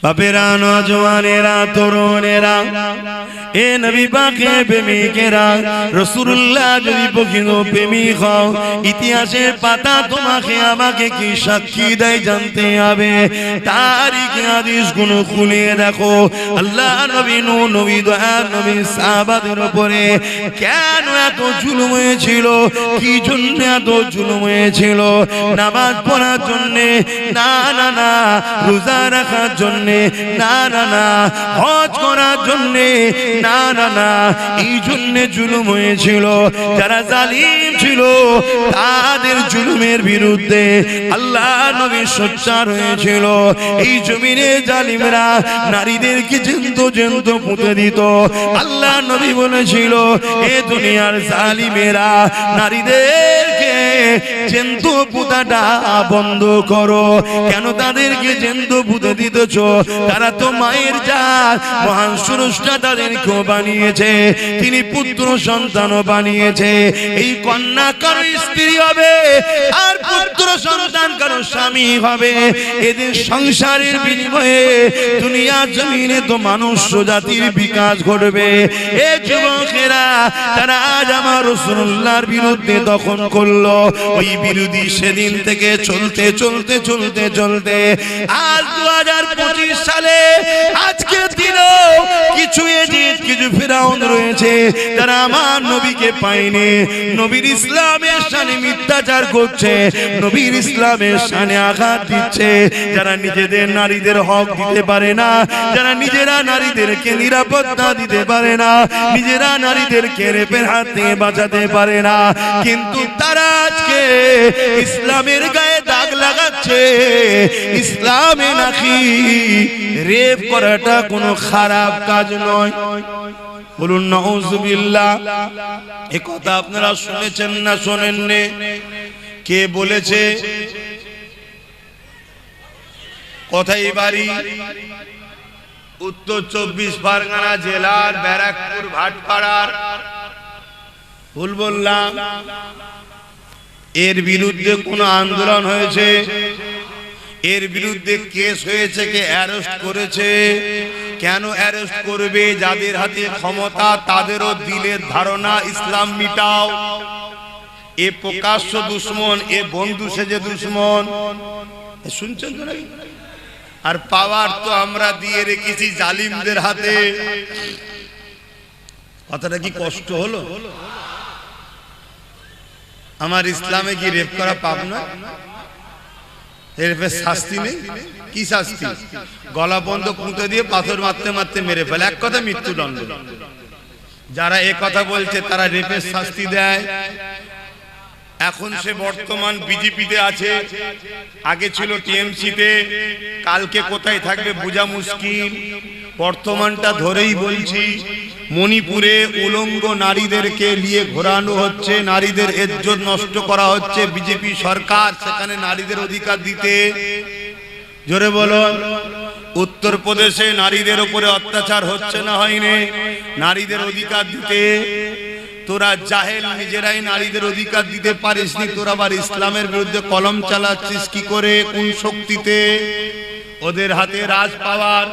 বাপেরা, নওজওয়ানেরা, তরুণেরা, এ নবী পাকের প্রেমিকেরা, রাসূলুল্লাহ যদি প্রকৃত প্রেমিক হও, ইতিহাসের পাতা তোমাকে আমাকে কি সাক্ষী দেয় জানতে হবে। তারিখে হাদিসগুলো খুলে দেখো, আল্লাহ নবী, নূহ নবী, দয়ার নবী সাহাবাদের উপরে কেন এত জুলুম হয়েছিল, কি জন্য এত জুলুম হয়েছিল? নামাজ পড়ার জন্য না, না না, রোজা রাখার জন্য না, না না, হজ করার জন্য না, না না, এই জন্য জুলুম হয়েছিল। যারা জালিম ছিল তাদের জুলুমের বিরুদ্ধে আল্লাহ নবী সোচ্চার হয়েছিল। এই জমিনে জালিমরা নারীদেরকে জ্যান্ত জ্যান্ত পুঁতে দিত। আল্লাহ নবী বলেছিল, এ দুনিয়ার জালিমেরা নারীদেরকে জ্যান্ত পুঁতাটা বন্ধ করো। কেন তাদেরকে জ্যান্ত পুঁতে দিতেছ? তারা তো মায়ের জাত, মহান স্রষ্টা তাদেরকেও বানিয়েছে, তিনি পুত্র সন্তানও বানিয়েছে। এই কন্যা কারো স্ত্রী হবে, আর পুত্র সন্তান কারো স্বামী হবে। এদের সংসারের বিনিময়ে দুনিয়া জমিনে তো মানুষ জাতির বিকাশ ঘটবে। এ যুবকেরা, তারা আজ আমার রাসূলুল্লাহর বিরুদ্ধে দখল করলো। ওই বিরোধী সেদিন থেকে চলতে চলতে চলতে চলতে আজ 2025 সালে আজকের দিনও কিছু এজিদ, কিছু ফিরাউন রয়েছে যারা আমার নবীকে পায়নি, নবীর ইসলামের শানে মিথ্যাচার করছে, নবীর ইসলামের শানে আঘাত দিচ্ছে। যারা নিজেদের নারীদের হক দিতে পারে না, যারা নিজেরা নারীদেরকে নিরাপত্তা দিতে পারে না, নিজেরা নারীদেরকে রেপের হাত থেকে বাঁচাতে পারে না, কিন্তু তারা আজকে ইসলামের গায়ে দাগ লাগাচ্ছে। ইসলামে নাকি রেপ করাটা কোনো খারাপ কাজ নয়। বলুন নাউযুবিল্লাহ। এ কথা আপনারা শুনেছেন না শোনেননি? কে বলেছে? কোথায় বাড়ি? উত্তর 24 পরগনা জেলার ব্যারাকপুর ভাটপাড়ার। ভুল বললাম? এর বিরুদ্ধে কোন আন্দোলন হয়েছে? এর বিরুদ্ধে কেস হয়েছে? কে অ্যারেস্ট করেছে? কেন অ্যারেস্ট করবে? যাদের হাতে ক্ষমতা তাদেরও দিলের ধারণা ইসলাম মিটাও। এ প্রকাশ্য দুশ্মন, এ বন্ধু সেজে দুশ্মন। শুনছেন তো নাকি? আর পাওয়ার তো আমরা দিয়ে রেখেছি জালিমদের হাতে। কথাটা কি কষ্ট হলো? আমার ইসলামে কি রেপ করা পাপ না? রেপের শাস্তি নেই? কি শাস্তি? গলা বন্ধ পুঁতে দিয়ে পাথর মারতে মারতে মেরে ফেলে, এক কথা মৃত্যুদণ্ড। যারা এ কথা বলছে তারা রেপের শাস্তি দেয়। এখন সে বর্তমান বিজেপিতে আছে, আগে ছিল টিএমসিতে, কালকে কোথায় থাকবে বোঝা মুশকিল। বর্তমানটা ধরেই বলছি, মণিপুরে উলঙ্গ নারীদেরকে নিয়ে ঘোরানো হচ্ছে, নারীদের ইজ্জত নষ্ট করা হচ্ছে। বিজেপি সরকার সেখানে নারীদের অধিকার দিতে, জোরে বলো। উত্তরপ্রদেশে নারীদের উপরে অত্যাচার হচ্ছে না হয়নি? নারীদের অধিকার দিতে। তোরা জাহেল, নিজেরাই নারীদের অধিকার দিতে পারিসনি, তোরা আবার ইসলামের বিরুদ্ধে কলম চালাচ্ছিস কি করে? কোন শক্তিতে? ওদের হাতে রাজ পাওয়ার।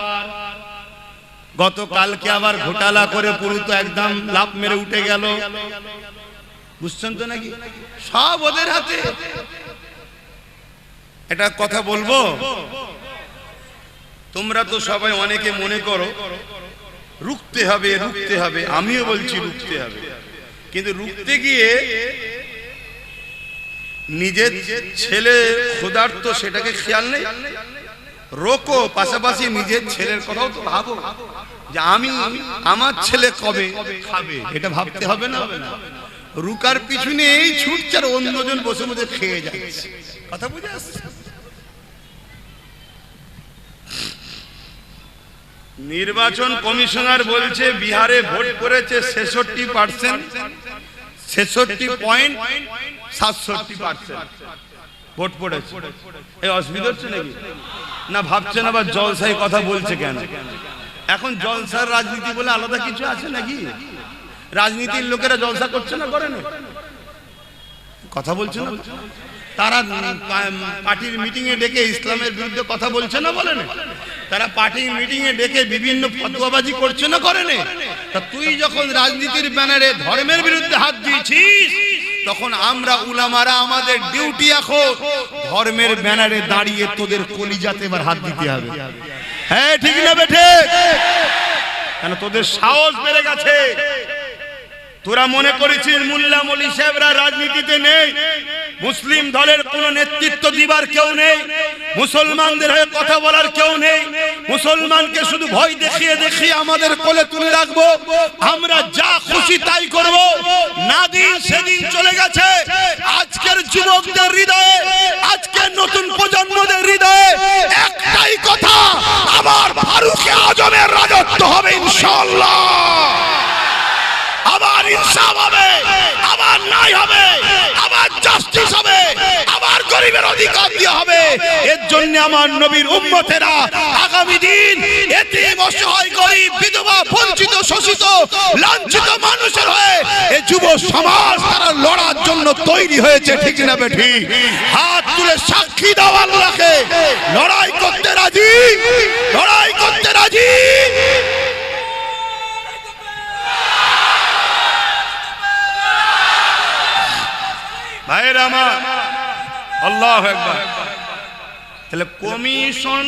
গতকালকে আবার ঘোটালা করে পুরো তো একদম লাভ মেরে উঠে গেল। বুঝছেন তো নাকি? সব ওদের হাতে। এটা কথা বলবো, তোমরা তো সবাই অনেকে মনে করো রুখতে হবে, রুখতে হবে। আমিও বলছি রুখতে হবে, কিন্তু রুখতে গিয়ে নিজের ছেলে ক্ষুধার্ত সেটাকে খেয়াল নেই। রোকো, পাশাপাশি নিজের ছেলের কথাও তো ভাবো, যে আমি আমার ছেলে কবে খাবে, এটা ভাবতে হবে না? রুকার পিছনে এই ছুটছে আর অন্যজন বসে বসে খেয়ে যাচ্ছে। কথা বুঝে আসছে? নির্বাচন কমিশনার বলছে বিহারে ভোট করেছে 66%, 66.67% ভোট পড়েছে। এই অসুবিধা হচ্ছে নাকি? না ভাবছেন আবার জলসাই কথা বলছে কেন? এখন জলসার রাজনীতি বলে আলাদা কিছু আছে নাকি? রাজনীতির লোকেরা জলসা করছে না, করে না? কথা বলছে না? তারা পার্টির মিটিং এ ডেকে ইসলামের বিরুদ্ধে কথা বলছে না, বলে না? তারা পার্টি মিটিং এ ডেকে বিভিন্ন ফতোয়াবাজি করছে না, করে না? তা তুই যখন রাজনীতির ব্যানারে ধর্মের বিরুদ্ধে হাত দিয়েছিস, তখন আমরা উলামারা আমাদের ডিউটি এখন ধর্মের ব্যানারে দাঁড়িয়ে তোদের কলিজাতে এবার হাত দিতে হবে। হ্যাঁ ঠিক না বেঠে? কেন তোদের সাহস বেড়ে গেছে। তোরা মনে করেছিস মোল্লা মলি সাহেবরা রাজনীতিতে নেই, মুসলিম দলের কোন নেতৃত্ব দিবার কেউ নেই, মুসলমানদের হয়ে কথা বলার কেউ নেই, মুসলমানকে শুধু ভয় দেখিয়ে দেখিয়ে আমাদের কোলে তুলে রাখবো, আমরা যা খুশি তাই করব। না দিন সেদিন চলে গেছে। আজকের যুবকদের হৃদয়ে, আজকের নতুন প্রজন্মদের হৃদয়ে একটাই কথা, আবার ফারুকে আজমের রাজত্ব হবে ইনশাআল্লাহ। আবার ইনসাফ হবে, আবার ন্যায় হবে, আবার জাস্টিস হবে, আবার গরিবের অধিকার দেওয়া হবে। এর জন্য আমার নবীর উম্মতেরা আগামী দিন এতিম, অসহায়, গরিব, বিধবা, বঞ্চিত, শোষিত, লাঞ্ছিত মানুষের হয়ে এই যুব সমাজ তারা লড়ার জন্য তৈরি হয়েছে। ঠিক না বেঠি? হাত তুলে সাক্ষী দাও আল্লাহকে, লড়াই করতে রাজি, লড়াই করতে রাজি। ভাইরা আমার, আল্লাহু আকবার। তাহলে কমিশন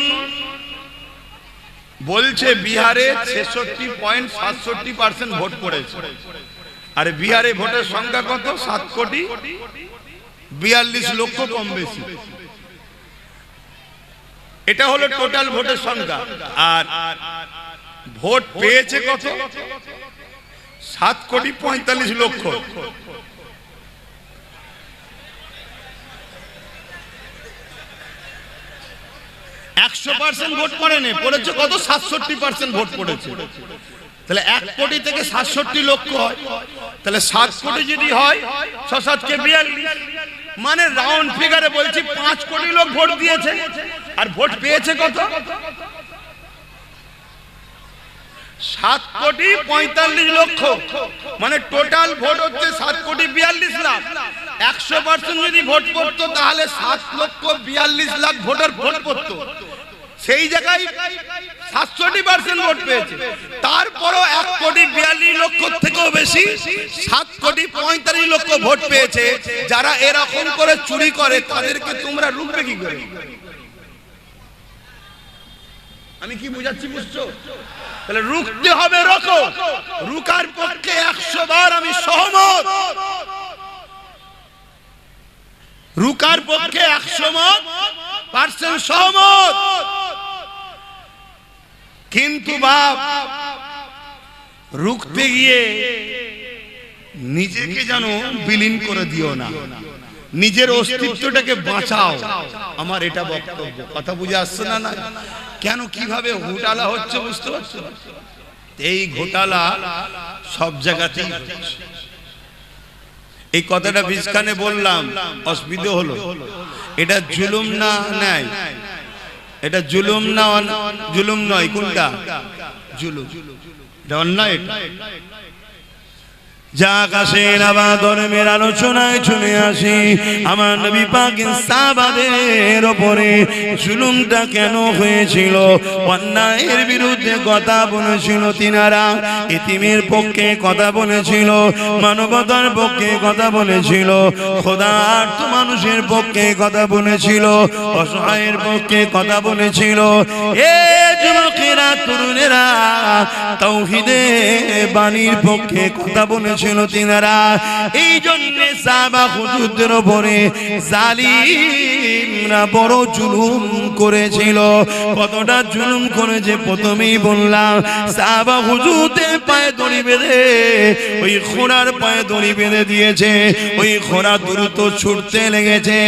বলছে বিহারে 66.67% ভোট পড়েছে, আর বিহারে ভোটের সংখ্যা কত? 7,42,00,000 কম বেশি। এটা হলো টোটাল ভোটের সংখ্যা। আর ভোট পেয়েছে কত? 7,45,00,000। 100% ভোট পড়েনি, পড়েছে কত? 67% ভোট পড়েছে। তাহলে 1 কোটি থেকে 67 লক্ষ হয়, তাহলে 7 কোটি যদি হয় 6-7 কে 42, মানে রাউন্ড ফিগারে বলছি 5 কোটি লোক ভোট দিয়েছে, আর ভোট পেয়েছে কত? 7,45,00,000। মানে টোটাল ভোট হচ্ছে 7,42,00,000। 100% যদি ভোট পড়তো তাহলে 7,42,00,000 ভোটার ভোট পড়তো। সেই জায়গায় 67% ভোট পেয়েছে। তারপরও 1,42,00,000 থেকেও বেশি 7,45,00,000 ভোট পেয়েছে। যারা এরকম করে চুরি করে তাদেরকে তোমরা রুখবে কি করে? আমি কি বুঝাচ্ছি, বুঝছো? তাহলে রুখতে হবে, রোখো। রুকার পক্ষে 100 বার আমি সহমত, রুকার পক্ষে 100% সহমত। কিন্তু বাপ, রুখতে গিয়ে নিজেকে যেন বিলীন করে দিও না, নিজের অস্তিত্বটাকে বাঁচাও। আমার এটা বক্তব্য। কথা বুঝে আসছে না? না কেন, কিভাবে ঘোটালা হচ্ছে বুঝতে পারছো? এই ঘোটালা সব জায়গাতেই হচ্ছে। এই কথাটা বিজখানে বললাম, অসুবিধা হলো। এটা জুলুম না ন্যায়? এটা জুলুম না? জুলুম নয়, কোনটা? জুলুম। এটা অন্যায়। যাক আসেন আবার ধর্মের আলোচনায় চলে আসি। আমার নবী পাকের সাহাবাদের উপরে জুলুমটা কেন হয়েছিল? অন্যায়ের বিরুদ্ধে কথা বলেছিল তিনারা, এতিমের পক্ষে কথা বলেছিল, মানবতার পক্ষে কথা বলেছিল, খোদার্থ মানুষের পক্ষে কথা বলেছিল, অসহায়ের পক্ষে কথা বলেছিল। এ যুবকেরা, তরুণেরা, তাওহীদের বাণীর পক্ষে কথা বলেছিল তিনারা। এই জন্য সাহাবা হুজুরদের উপরে জালিমরা বড় জুলুম করেছিল। কতটা জুলুম করেছে প্রথমেই বললাম। সাহাবা হুজুরদের পায়ে দড়ি বেঁধে, ওই ঘোড়ার পায়ে দড়ি বেঁধে দিয়েছে। ওই ঘোড়া দ্রুত ছুটতে লেগেছে।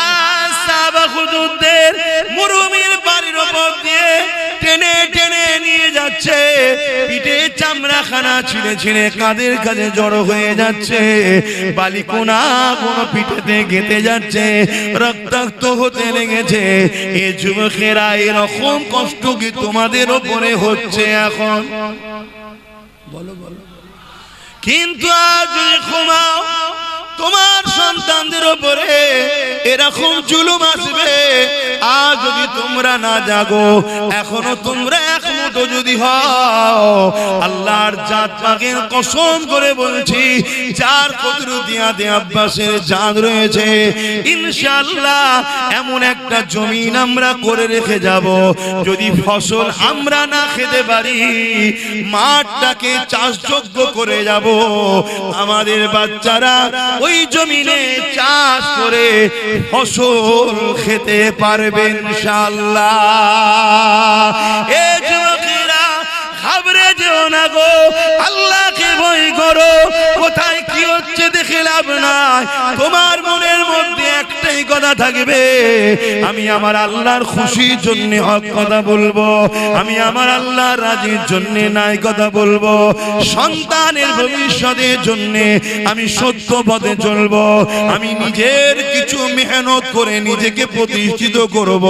আর সাহাবা হুজুরদের মরুভূমির বাড়ির উপর দিয়ে টেনে টেনে নিয়ে যাচ্ছে। পিঠে চামড়াখানা ছিঁড়ে ছিঁড়ে কাঁধের কাছে জড়ো হয়ে যাচ্ছে। বালিকোনা কোনো পিঠেতে গেঁথে যাচ্ছে, রক্তাক্ত হতে লেগেছে। এ যুবকেরা, এরকম কষ্ট কি তোমাদের ওপরে হচ্ছে এখন? বলো বলো। কিন্তু আজ ঘুমাও, তোমার সন্তানদের উপরে এরকম জুলুম আসবে, আজ যদি তোমরা না জাগো, এখনো তোমরা এক মুঠো যদি হও, আল্লাহর জাত পাকের কসম করে বলছি, যার কুদরতিয়াতে আব্বাসের জান রয়েছে, ইনশাআল্লাহ এমন একটা জমিন আমরা করে রেখে যাব, যদি ফসল আমরা না খেতে পারি, মাঠটাকে চাষযোগ্য করে যাব, আমাদের বাচ্চারা ওই জমিনে চাষ করে ফসল খেতে পারবে ইনশাআল্লাহ। এ যুবকেরা, ঘাবড়ে যেও না গো, আল্লাহকে ভয় করো। কোথায় কি হচ্ছে দেখে লাভ নাই, তোমার মনের মধ্যে একটাই কথা থাকবে, আমি আমার আল্লাহর খুশির জন্য হক কথা বলবো, আমি আমার আল্লাহর রাজির জন্য নাই কথা বলবো, সন্তানের ভবিষ্যতের জন্য আমি সত্য পথে চলবো, আমি নিজের কিছু মেহনত করে নিজেকে প্রতিষ্ঠিত করব।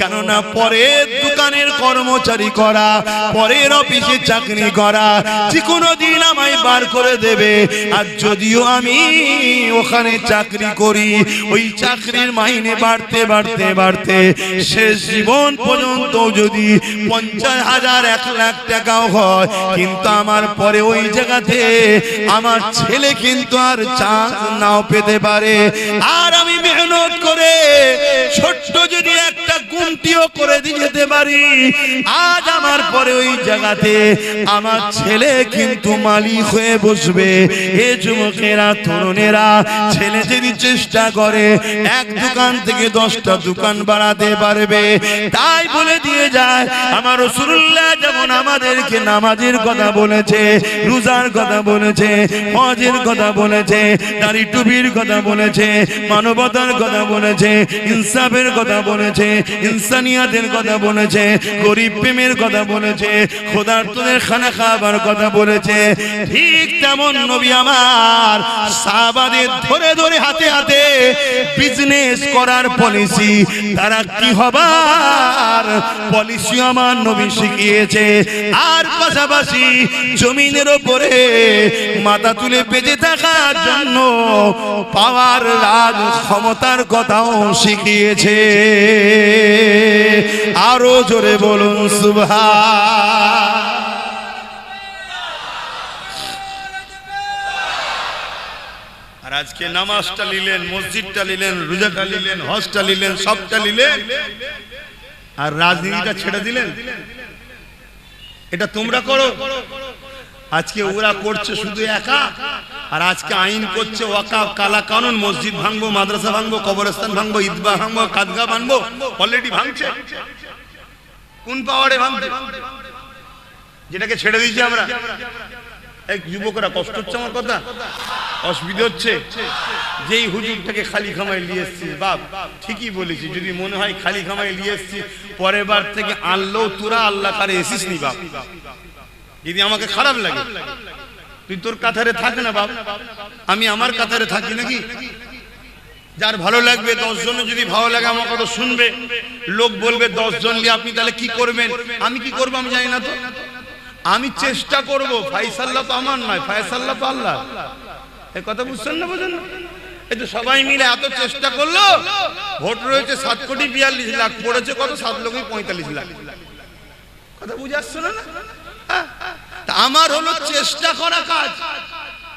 কেননা পরের দোকানের কর্মচারী করা, পরের অফিসে চাকরি করা যে কোনো দিন আমায় বার করে দেবে। আর যদিও আমি ওখানে চাকরি করি, ওই চাকরির মাইনে বাড়তে বাড়তে বাড়তে শেষ জীবন পর্যন্ত যদি 50,000 1 লাখ টাকাও হয়, কিন্তু আমার পরে ওই জায়গাতে আমার ছেলে কিন্তু আর চান্স নাও পেতে পারে। আর আমি মেহনত করে ছোট্ট যদি একটা গুমটিও করে দিয়ে যেতে পারি, আজ আমার পরে ওই জায়গাতে আমার ছেলে কিন্তু মালিক হয়ে বসবে। এ যুবকেরা, তরুণেরা, ছেলে যদি চেষ্টা করে এক দোকান থেকে 10টা দোকান বাড়াতে পারবে। তাই বলে দিয়ে যায় আমার রাসূলুল্লাহ যেমন আমাদেরকে নামাজের কথা বলেছে, রোজার কথা বলেছে, হজের কথা বলেছে, দাড়ি টুপির কথা বলেছে, মানবতার কথা বলেছে, ইনসাফের কথা বলেছে, ইনসানিয়াতের কথা বলেছে, গরিব প্রেমের কথা বলেছে, খোদার্তদের খানা খাবার কথা বলেছে, ঠিক তেমন নবী আমার সাহাবাদের ধরে ধরে হাতে হাতে বিজনেস করার পলিসি, তারা কি হবার পলিসি আমার নবী শিখিয়েছে। আর পাশাপাশি জমিনের উপরে মাথা তুলে বেঁচে থাকার জন্য পাওয়ার রাজ ক্ষমতার কথাও শিখিয়েছে। আরো জোরে বলুন সুবহান। আর আজকে নামাজটা নিলেন, মসজিদটা নিলেন, রোজাটা নিলেন, হজটা নিলেন, সবটা নিলেন, আর রাজনীতিটা ছেড়ে দিলেন। এটা তোমরা করো, আজকে ওরা করছে শুধু একা। আর আজকে আইন করছে ওয়াকাফ, কালা কানুন, মসজিদ ভাঙবো, মাদ্রাসা ভাঙবো, কবরস্থান ভাঙবো, ঈদগাহ ভাঙবো, কাদগা ভাঙবো। অলরেডি ভাঙছে। কোন পাওয়ারে ভাঙছে? যেটাকে ছেড়ে দিয়েছি আমরা। এক যুবকরা, কষ্ট হচ্ছে আমার কথা, অসুবিধা হচ্ছে। যেই হুজুরটাকে খালি খামাই নিয়ে এসছিস, বাপ ঠিকই বলেছি, যদি মনে হয় খালি খামাই নিয়ে এসছিস, পরের বার থেকে আনলেও তোরা আল্লাহ কারে এসিস নি বাপ। যদি আমাকে খারাপ লাগে, তুই তোর কাতারে থাক না বাপ, আমি আমার কাতারে থাকি নাকি? যার ভালো লাগবে 10 জনে যদি ভালো লাগে আমার কথা শুনবে, লোক বলবে 10 জন নিয়ে আপনি তাহলে কি করবেন? আমি কি করবো আমি জানি না তো, আমি চেষ্টা করব। ফায়সাল্লাহ তো আমার নয়, ফায়সাল্লাহ তো আল্লাহ। এই কথা বুঝছেন না? বুঝেন? এই তো সবাই মিলে এত চেষ্টা করলো, ভোট রয়েছে 7,42,00,000, পড়েছে কত? 7,45,00,000। কথা বুঝে আসছে না? আমার হলো চেষ্টা করা কাজ।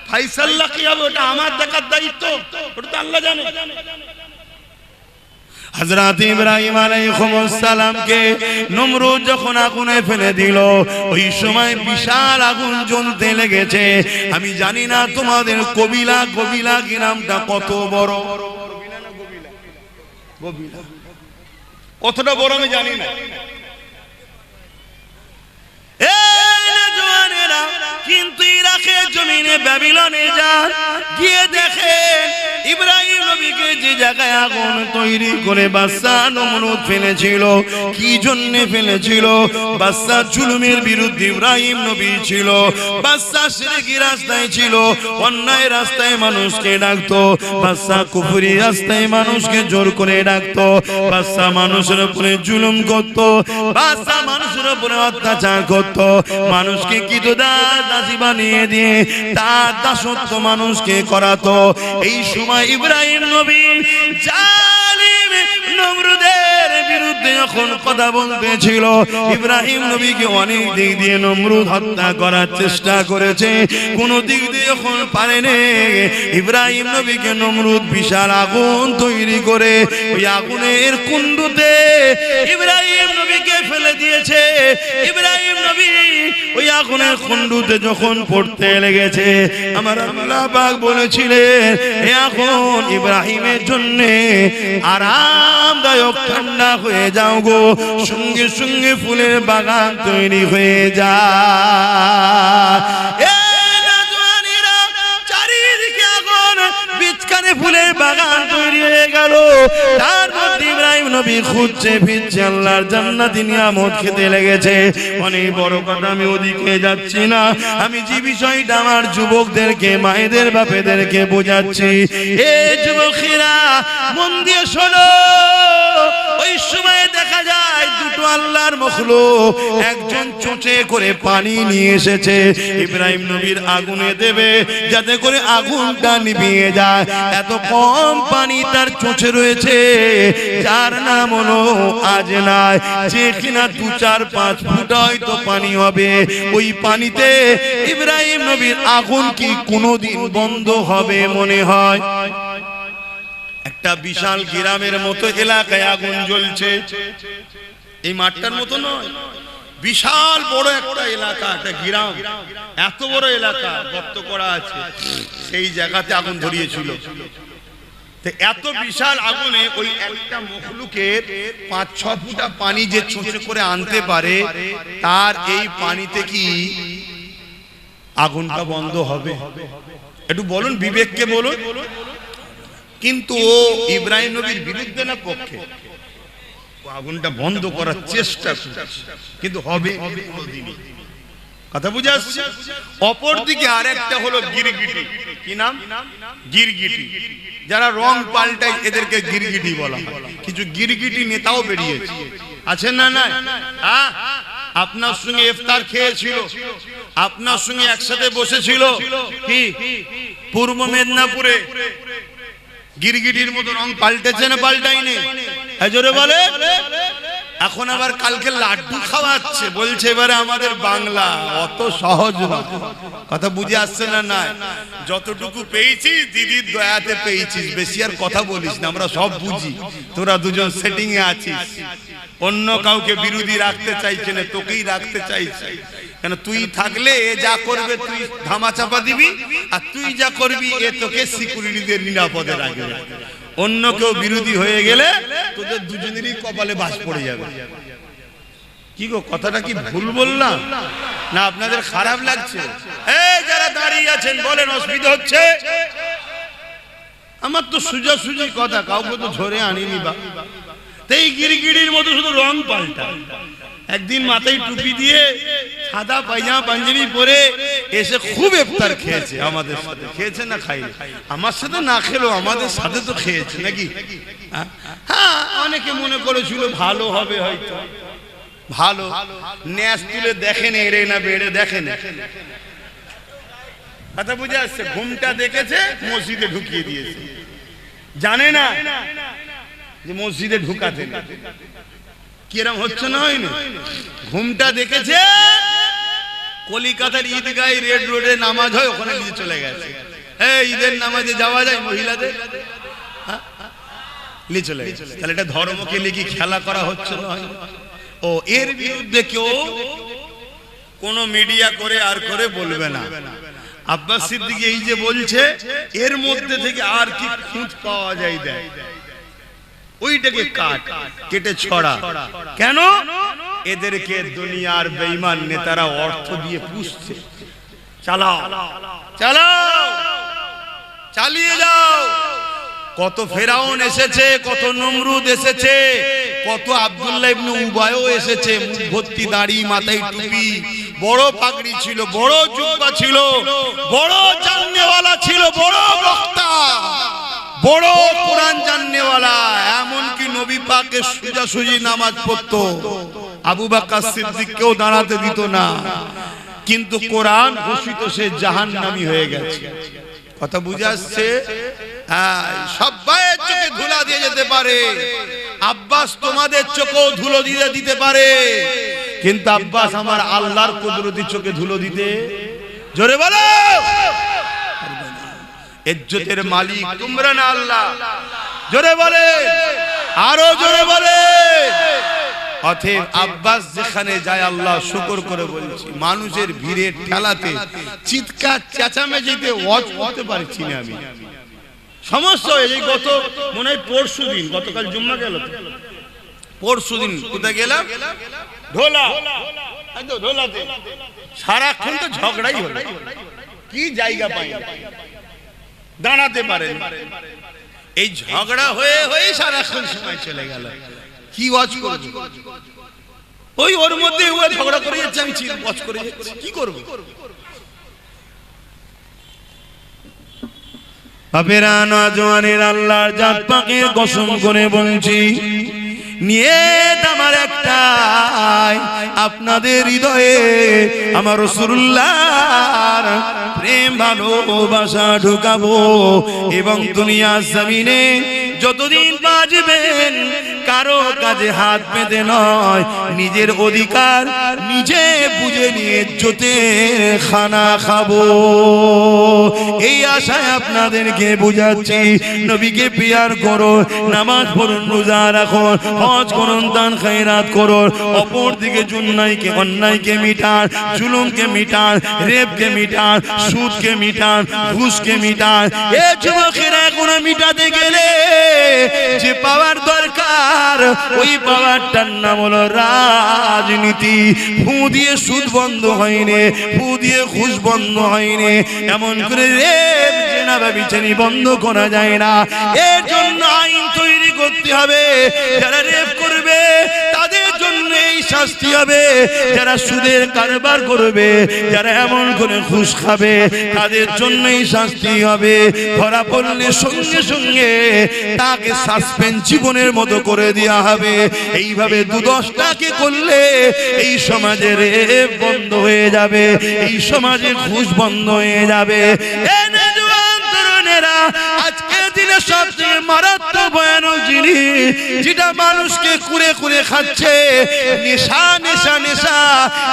ফায়সাল্লাহ কি হবে ওটা আমার দেখার দায়িত্ব, ওটা তো আল্লাহ জানে। হযরত ইব্রাহিম আলাইহিস সালামকে নমরুদ যখন আগুনে ফেলে দিল, ওই সময় বিশাল আগুন জ্বলতে লেগেছে। আমি জানি না তোমাদের কবিলা কি নামটা কত বড়, কতটা বড় আমি জানি না। কিন্তু ইরাকের জমিনে ব্যাবিলনে যান, গিয়ে দেখেন ইব্রাহিম নবীকে যে জায়গায় আগুন তৈরি করে বাদশা নমরুদ ফেলেছিল, কি জন্য ফেলেছিল? বাদশা জুলুমের বিরুদ্ধে ইব্রাহিম নবী ছিল, বাদশা শিরকি রাস্তায় ছিল, অন্যায় রাস্তায় মানুষকে ডাকতো, বাদশা কুফরি রাস্তায় মানুষকে জোর করে ডাকতো, বাদশা মানুষের উপরে জুলুম করতো, বাদশা মানুষের উপরে অত্যাচার করতো, মানুষকে দাসী বানিয়ে দিয়ে তার দাসত্ব মানুষকে করাতো। এই সময় ইব্রাহিম নবী জালিম নমরুদের বিরুদ্ধে যখন কথা বলতেছিল, ইব্রাহিম নবীকে অনেক দিক দিয়ে নমরুদ হত্যা করার চেষ্টা করেছে, কোন দিক দিয়ে যখন পারেনি, ইব্রাহিম নবীকে নমরুদ বিশাল আগুন তৈরি করে ওই আগুনের কুণ্ডুতে ইব্রাহিম নবীকে ফেলে দিয়েছে। ইব্রাহিম নবী ওই আগুনের কুণ্ডুতে যখন পড়তে লেগেছে, আমার আল্লাহ পাক বলেছিলেন এই আগুন ইব্রাহিমের জন্য আরামদায়ক ঠান্ডা হয়ে যাও গো, সঙ্গে সঙ্গে ফুলের বাগান তৈরি হয়ে যায়। চারিদিকে আগুন, বিচখানে ফুলের বাগান তৈরি হয়ে গেল। তার মধ্যে ইব্রাহিম নবী খুঁজছে ফিরছে, আল্লাহর জান্নাতি নিয়ামত খেতে লেগেছে। অনেক বড় কথা, আমি ওদিকে যাচ্ছি না, আমি যে বিষয়টা আমার যুবকদেরকে, মায়েদের বাপেদেরকে বোঝাচ্ছি, এ যুবকেরা মন দিয়ে শোনো। ওই সময় দেখা যায় দুটো আল্লাহর মখলুক, একজন চোঁচে করে পানি নিয়ে এসেছে, ইব্রাহিম নবীর আগুনে দেবে যাতে করে আগুনটা নিভিয়ে যায়। এত কম পানি তার চোঁচে রয়েছে, যার নাম হলো আজনায়, যে কিনা 2-4-5 ফুট হয়তো পানি হবে। ওই পানিতে ইব্রাহিম নবীর আগুন কি কোনোদিন বন্ধ হবে মনে হয়? একটা বিশাল গ্রামের মতো এলাকায় আগুন জ্বলছে, এই মাঠটার মতো নয়, বিশাল বড় একটা এলাকা, একটা গ্রাম, এত বড় এলাকা গর্ত করা আছে, সেই জায়গাতে আগুন ধরিয়েছিল। এত বিশাল আগুনে ওই একটা মখলুকের 5-6 ফুটা পানি যে চুচে করে আনতে পারে, তার এই পানিতে কি আগুনটা বন্ধ হবে? একটু বলুন, বিবেককে বলুন। কিন্তু ও ইব্রাহিম নবীর বিরুদ্ধে না পক্ষে, আগুনটা বন্ধ করার চেষ্টা করছে, কিন্তু হবে কোনদিনই। কথা বুঝে আসছে? অপরদিকে আরেকটা হলো গিরগিটি। কি নাম? গিরগিটি। যারা রং পাল্টায় এদেরকে গিরগিটি বলা হয়। কিছু গিরগিটি নেতাও বেরিয়েছে, আছেন না? না, আপনার সঙ্গে ইফতার খেয়েছিল, আপনার সঙ্গে একসাথে বসেছিল, কি পূর্ব মেদিনীপুরে গিরগিটির মতো রং পাল্টেছে না পাল্টাইনি? জোরে বলে। এখন আবার কালকে লাড্ডু খাওয়াচ্ছে, বলছে এবারে আমাদের বাংলা। অত সহজ না, কথা বুঝে আসছে না? না, যতটুকু পেয়েছিস দিদির দয়াতে পেয়েছিস, বেশি আর কথা বলিস না, আমরা সব বুঝি। তোরা দুজন সেটিং এ আছিস, অন্য কাউকে বিরোধী রাখতে চাইছে না, তোকেই রাখতে চাইছে। কেন? তুই থাকলে এ যা করবে তুই ধামা চাপা দিবি, আর তুই যা করবি এ তোকে সিকিউরিটিদের নিরাপদে রাখবে। অন্য কেউ বিরোধী হয়ে গেলে তোদের দুজনেরই কপালে বাস পড়ে যাবে। কি গো, কথাটা কি ভুল বললাম না? আপনাদের খারাপ লাগছে? এই যারা দাঁড়িয়ে আছেন বলেন, অসুবিধা হচ্ছে? আমার তো সোজাসুজি কথা, কাউকে তো ধরে আনিনি। বা এই গিরগিটির মতো শুধু রং পাল্টা। একদিন মাথায় টুপি দিয়ে সাদা পায়জামা পাঞ্জাবি পরে এসে খুব ইফতার খেয়েছে আমাদের সাথে। খেয়েছে না খাইনি? আমার সাথে না খেলো, আমাদের সাথে তো খেয়েছে নাকি? হ্যাঁ, অনেকে মনে করেছিল ভালো হবে, হয়তো ভালো। ন্যাস তুলে দেখেন এড়ে না বেড়ে দেখেন। কথা বুঝে আসছে? ঘুমটা দেখেছে, মসজিদে ঢুকিয়ে দিয়েছে, জানে না যে মসজিদে ঢুকাতে। কিরম হচ্ছে না? হয়নি? ঘুমটা দেখেছে, কলিকাতার ঈদগাহ রেড রোডে নামাজ হয়, ওখানে নিয়ে চলে গেছে। এই ঈদের নামাজে যাওয়া যায় মহিলাদের? নিয়ে চলে গেছে। তাহলে এটা ধর্মকে নিয়ে কি খেলা করা হচ্ছে না? ও এর বিরুদ্ধে কেউ কোন মিডিয়া করে আর করে বলবে না। আব্বাস সিদ্দিকী এই যে বলছে, এর মধ্যে থেকে আর কি খুঁজ পাওয়া যায় দেয়, ওইটাকে কেটে ছড়া। কেন? এদেরকে দুনিয়ার বেঈমান নেতারা অর্থ দিয়ে পুষছে। চালাও চালাও, চালিয়ে যাও। কত ফেরাউন এসেছে, কত নমরুদ এসেছে, কত আব্দুল্লাহ ইবনে উবায়ও এসেছে, মুখ ভর্তি দাড়ি, মাথায় টুপি, বড় পাগড়ি ছিল, বড় জুব্বা ছিল, বড় জাননেওয়ালা ছিল, বড় বক্তা, বড় কোরআন জাননেওয়ালা। এমনকি নবী পাকের সোজাসুজি নামাজ পড়তো, আবু বকর সিদ্দিককেও দাঁড়াতে দিত না। কিন্তু কোরআন ঘোষিত সে জাহান্নামী হয়ে গেছে। কথা বুঝে আসছে? সবাই চোখে ধুলা দিয়ে যেতে পারে, আব্বাস তোমাদের চোখেও ধুলো দিয়ে দিতে পারে, কিন্তু আব্বাস আমার আল্লাহর কুদরতি চোখে ধুলো দিতে, জোরে বলো, ইজ্জতের মালিক তোমরা না আল্লাহ, জোরে বলে, আরো জোরে বলে। অতএব আব্বাস যেখানে যায় আল্লাহ শুকর করে বলছি, মানুষের ভিড়ে ঠেলাতে চিৎকার চেঁচামেচিতে ওয়াজ করতে পারছি না আমি। সমস্যা এই গত মনে হয় পরশুদিন, গতকাল জুম্মা গেল, পরশুদিন কোথায় গেলাম, ঢোলা, ঢোলাতে সারাক্ষণ তো ঝগড়াই হলো, কি জায়গা পাই দাঁড়াতে পারেন, এই ঝগড়া হয়ে হয়ে সারাক্ষণ সময় চলে গেল। কি ওয়াজ করব, ওই ওর মধ্যে ও ঝগড়া করে যাচ্ছে, আমি ওয়াজ করে যাচ্ছি, কি করব? বাপেরা নওজওয়ানের আল্লাহর জাত পাকের কসম করে বলছি, নিয়ত আমার একটাই, আপনাদের হৃদয়ে আমার রাসূলুল্লাহর প্রেম ভালোবাসা ঢুকাবো এবং দুনিয়ার জমিনে যতদিন বাঁচবেন কারো কাজে হাত পেতে নয়, নিজের অধিকার নিজে বুঝে নিয়ে ইজ্জতের খানা খাবো। এই আশায় আপনাদেরকে বুঝাচ্ছি, নবীকে পিয়ার করো, নামাজ পড়ুন, রোজা রাখুন, হজ করুন, দান খায়রাত করুন, অপর দিকে জুন্নাইকে অন্যায়কে মিটান, জুলুমকে মিটান, রেপকে মিটান, সুদকে মিটান, ঘুষকে মিটান। এ যুবকেরা এখন মিটাতে গেলে যে পাওয়ার দরকার, ওই পাওয়ারটার নাম হলো রাজনীতি। ফু দিয়ে সুদ বন্ধ হয়নি, ফু দিয়ে ঘুষ বন্ধ হয়নি, এমন করে রেপ জেনা ব্যভিচারী বন্ধ করা যায় না। এর জন্য আইন তৈরি করতে হবে, যারা রেপ করবে তাদের জন্য এই শাস্তি হবে, যারা সুদের কারবার করবে, যারা এমন করে ঘুষ খাবে তাদের জন্য এই শাস্তি হবে। ধরা পড়লে সঙ্গে সঙ্গে তাকে সাসপেন্ড জীবনের মতো করে দেওয়া হবে। এইভাবে ২-১০টাকে করলে এই সমাজে রেপ বন্ধ হয়ে যাবে, এই সমাজে ঘুষ বন্ধ হয়ে যাবে। আজকের দিনে সবচেয়ে মারাত্মক ভয়ানক জিনিস যেটা মানুষকে কুড়ে কুড়ে খাচ্ছে, নেশা, নেশা, নেশা।